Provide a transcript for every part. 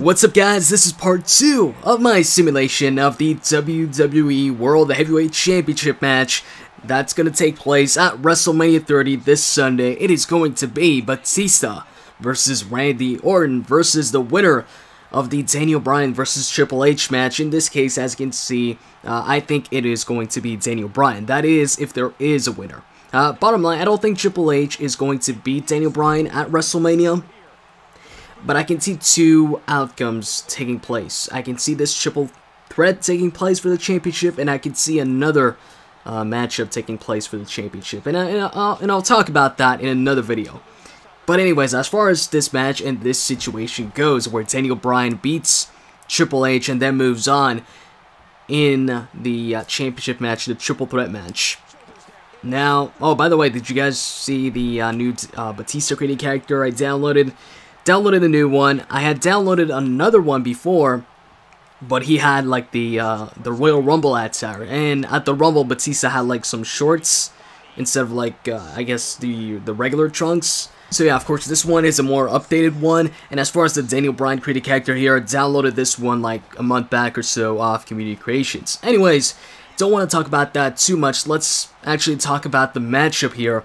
What's up guys, this is part 2 of my simulation of the WWE World Heavyweight Championship match that's going to take place at WrestleMania 30 this Sunday. It is going to be Batista versus Randy Orton versus the winner of the Daniel Bryan versus Triple H match. In this case, as you can see, I think it is going to be Daniel Bryan. That is, if there is a winner. Bottom line, I don't think Triple H is going to beat Daniel Bryan at WrestleMania. But I can see two outcomes taking place. I can see this triple threat taking place for the championship, and I can see another matchup taking place for the championship. And I'll talk about that in another video. But anyways, as far as this match and this situation goes, where Daniel Bryan beats Triple H and then moves on in the championship match, the triple threat match. Now, oh, by the way, did you guys see the new Batista created character I downloaded? Downloaded a new one. I had downloaded another one before, but he had like the Royal Rumble attire, and at the Rumble, Batista had like some shorts instead of like I guess the regular trunks. So yeah, of course, this one is a more updated one. And as far as the Daniel Bryan created character here, I downloaded this one like a month back or so off Community Creations. Anyways, don't want to talk about that too much. Let's actually talk about the matchup here.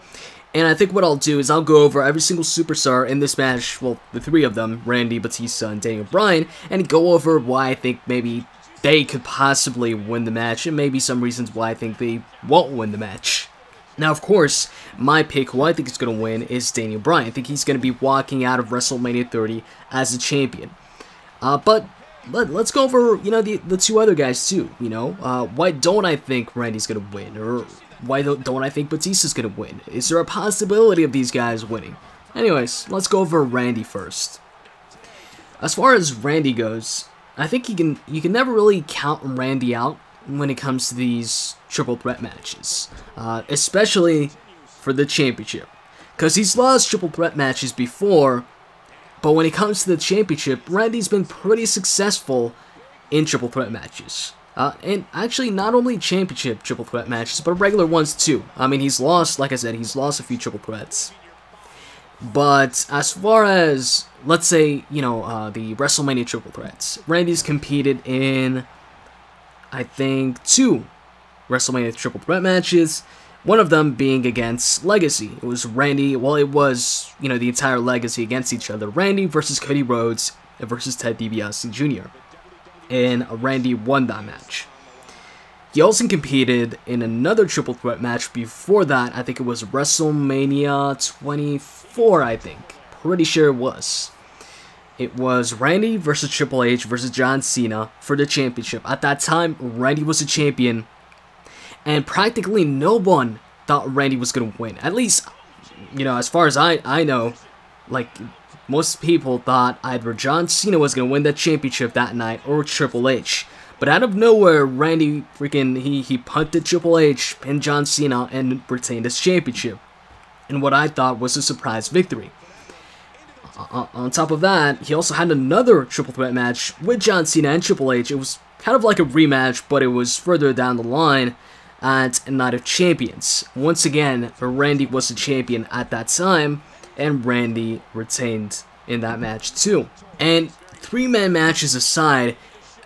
And I think what I'll do is I'll go over every single superstar in this match, well, the three of them, Randy, Batista, and Daniel Bryan, and go over why I think maybe they could possibly win the match, and maybe some reasons why I think they won't win the match. Now, of course, my pick, who I think is going to win, is Daniel Bryan. I think he's going to be walking out of WrestleMania 30 as a champion. But let's go over, you know, the two other guys, too, you know. Why don't I think Randy's going to win, or why don't I think Batista's going to win? Is there a possibility of these guys winning? Anyways, let's go over Randy first. As far as Randy goes, I think you can never really count Randy out when it comes to these triple threat matches. Especially for the championship. Because he's lost triple threat matches before, but when it comes to the championship, Randy's been pretty successful in triple threat matches. And actually, not only championship triple threat matches, but regular ones too. I mean, he's lost, like I said, he's lost a few triple threats. But as far as, let's say, you know, the WrestleMania triple threats, Randy's competed in, I think, 2 WrestleMania triple threat matches. One of them being against Legacy. It was Randy, well, it was, you know, the entire Legacy against each other. Randy versus Cody Rhodes versus Ted DiBiase Jr. And Randy won that match. He also competed in another triple threat match before that. I think it was WrestleMania 24, I think. Pretty sure it was. It was Randy versus Triple H versus John Cena for the championship. At that time, Randy was a champion, and practically no one thought Randy was going to win. At least, you know, as far as I know, like, most people thought either John Cena was going to win that championship that night or Triple H. But out of nowhere, Randy freaking, he punted Triple H, pinned John Cena, and retained his championship. And what I thought was a surprise victory. On top of that, he also had another triple threat match with John Cena and Triple H. It was kind of like a rematch, but it was further down the line at Night of Champions. Once again, Randy was the champion at that time, and Randy retained in that match too. And 3-man matches aside,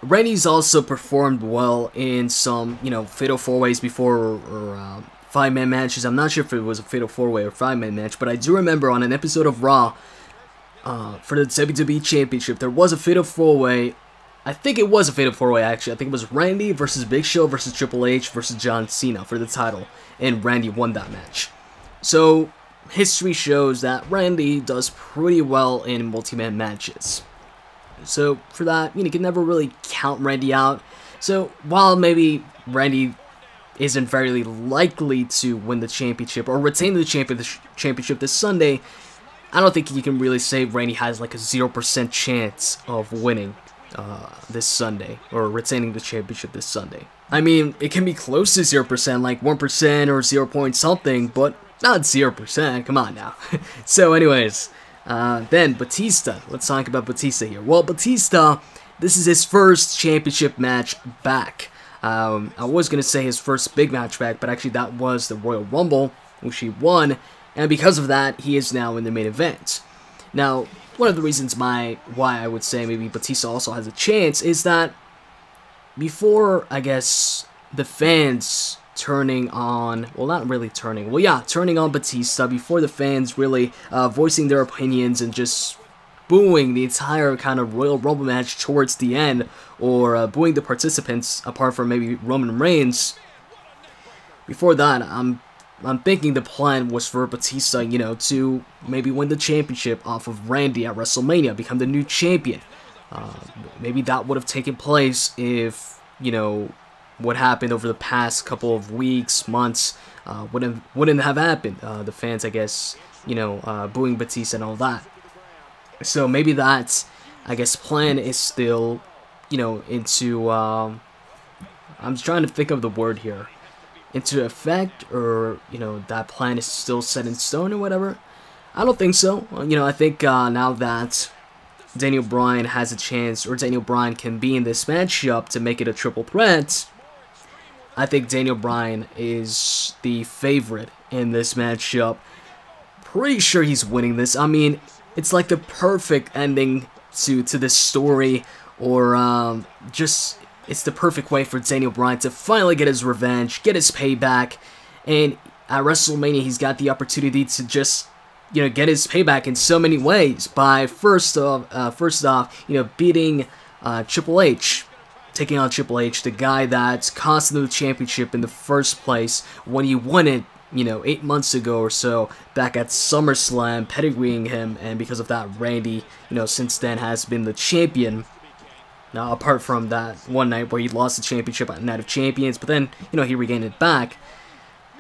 Randy's also performed well in some, you know, Fatal 4-Ways before, or 5-man matches. I'm not sure if it was a Fatal 4-Way or 5-man match, but I do remember on an episode of Raw, for the WWE Championship, there was a Fatal 4-Way. I think it was a Fatal 4-Way, actually. I think it was Randy versus Big Show versus Triple H versus John Cena for the title, and Randy won that match. So history shows that Randy does pretty well in multi-man matches. So for that, you know, you can never really count Randy out. So while maybe Randy isn't very likely to win the championship or retain the championship this Sunday, I don't think you can really say Randy has like a 0% chance of winning this Sunday or retaining the championship this Sunday. I mean, it can be close to 0%, like 1% or 0 point something, but not 0%, come on now. So anyways, then Batista. Let's talk about Batista here. Well, Batista, this is his first championship match back. I was going to say his first big match back, but actually that was the Royal Rumble, which he won, and because of that, he is now in the main event. Now, one of the reasons why I would say maybe Batista also has a chance is that before, I guess, the fans turning on, well, not really turning, well, yeah, turning on Batista, before the fans really voicing their opinions and just booing the entire kind of Royal Rumble match towards the end, or booing the participants, apart from maybe Roman Reigns. Before that, I'm thinking the plan was for Batista, you know, to maybe win the championship off of Randy at WrestleMania, become the new champion. Maybe that would have taken place if, you know, what happened over the past couple of weeks, months, wouldn't have happened. The fans, I guess, you know, booing Batista and all that. So maybe that, I guess, plan is still, you know, into, I'm trying to think of the word here, into effect, or, you know, that plan is still set in stone or whatever. I don't think so. You know, I think now that Daniel Bryan has a chance, or Daniel Bryan can be in this matchup to make it a triple threat, I think Daniel Bryan is the favorite in this matchup. Pretty sure he's winning this. I mean, it's like the perfect ending to this story, or just, it's the perfect way for Daniel Bryan to finally get his revenge, get his payback, and at WrestleMania he's got the opportunity to just, you know, get his payback in so many ways by first off, you know, beating Triple H, taking on Triple H, the guy that cost him the championship in the first place when he won it, you know, 8 months ago or so, back at SummerSlam, pedigreeing him, and because of that, Randy, you know, since then has been the champion. Now, apart from that one night where he lost the championship at Night of Champions, but then, you know, he regained it back.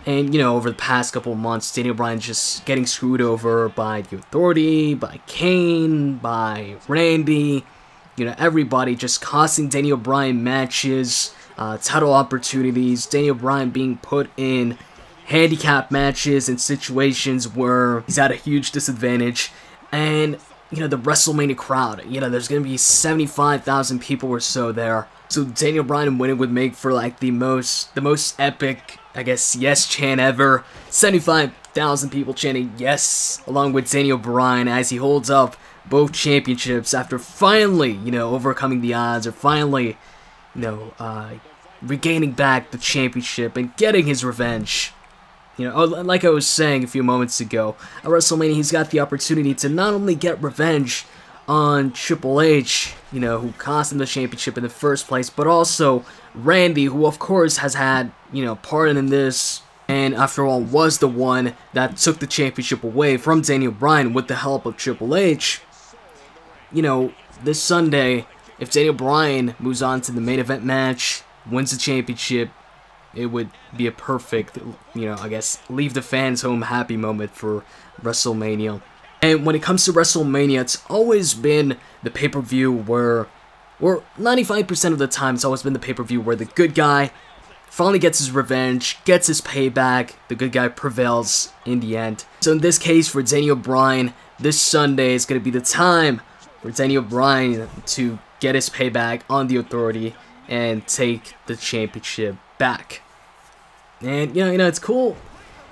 And, you know, over the past couple of months, Daniel Bryan just getting screwed over by The Authority, by Kane, by Randy, you know, everybody just costing Daniel Bryan matches, title opportunities, Daniel Bryan being put in handicap matches and situations where he's at a huge disadvantage. And, you know, the WrestleMania crowd, you know, there's going to be 75,000 people or so there. So Daniel Bryan winning would make for, like, the most epic, I guess, yes chant ever. 75,000 people chanting yes, along with Daniel Bryan as he holds up both championships after finally, you know, overcoming the odds, or finally, you know, regaining back the championship and getting his revenge. You know, like I was saying a few moments ago, at WrestleMania he's got the opportunity to not only get revenge on Triple H, you know, who cost him the championship in the first place, but also Randy, who of course has had, you know, part in this, and after all was the one that took the championship away from Daniel Bryan with the help of Triple H. You know, this Sunday, if Daniel Bryan moves on to the main event match, wins the championship, it would be a perfect, you know, I guess, leave the fans home happy moment for WrestleMania. And when it comes to WrestleMania, it's always been the pay-per-view where, or 95% of the time, it's always been the pay-per-view where the good guy finally gets his revenge, gets his payback, the good guy prevails in the end. So in this case, for Daniel Bryan, this Sunday is going to be the time for Daniel Bryan to get his payback on The Authority and take the championship back. And, you know, it's cool.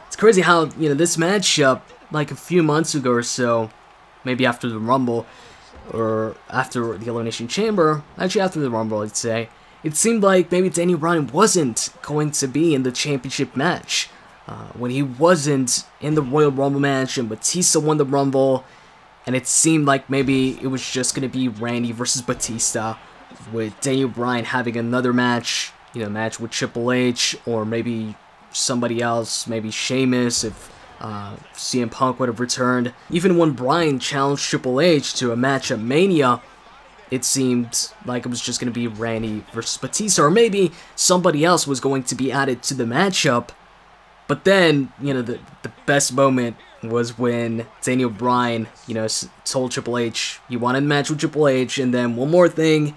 It's crazy how, you know, this matchup, like a few months ago or so, maybe after the Rumble, or after the Elimination Chamber, actually after the Rumble, I'd say, it seemed like maybe Daniel Bryan wasn't going to be in the championship match. When he wasn't in the Royal Rumble match, and Batista won the Rumble, and it seemed like maybe it was just going to be Randy versus Batista, with Daniel Bryan having another match, you know, match with Triple H, or maybe somebody else, maybe Sheamus, if CM Punk would have returned. Even when Bryan challenged Triple H to a match at Mania, it seemed like it was just going to be Randy versus Batista, or maybe somebody else was going to be added to the matchup. But then, you know, the best moment was when Daniel Bryan, you know, told Triple H he wanted a match with Triple H, and then one more thing,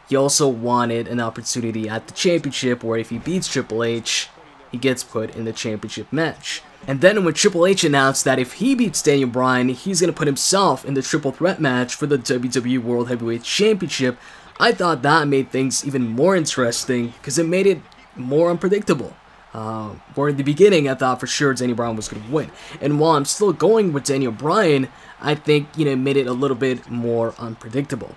he also wanted an opportunity at the championship where if he beats Triple H, he gets put in the championship match. And then when Triple H announced that if he beats Daniel Bryan, he's going to put himself in the triple threat match for the WWE World Heavyweight Championship, I thought that made things even more interesting because it made it more unpredictable. Where in the beginning, I thought for sure Daniel Bryan was going to win. And while I'm still going with Daniel Bryan, I think, it made it a little bit more unpredictable.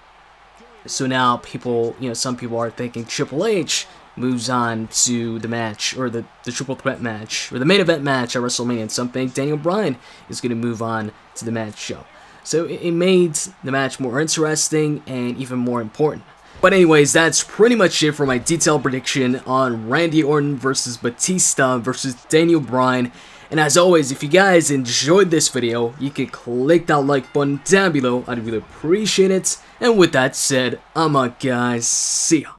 So now people, some people are thinking Triple H moves on to the match, or the triple threat match, or the main event match at WrestleMania, and some think Daniel Bryan is going to move on to the match show. So it made the match more interesting and even more important. But anyways, that's pretty much it for my detailed prediction on Randy Orton versus Batista versus Daniel Bryan. And as always, if you guys enjoyed this video, you can click that like button down below. I'd really appreciate it. And with that said, I'm out, guys. See ya.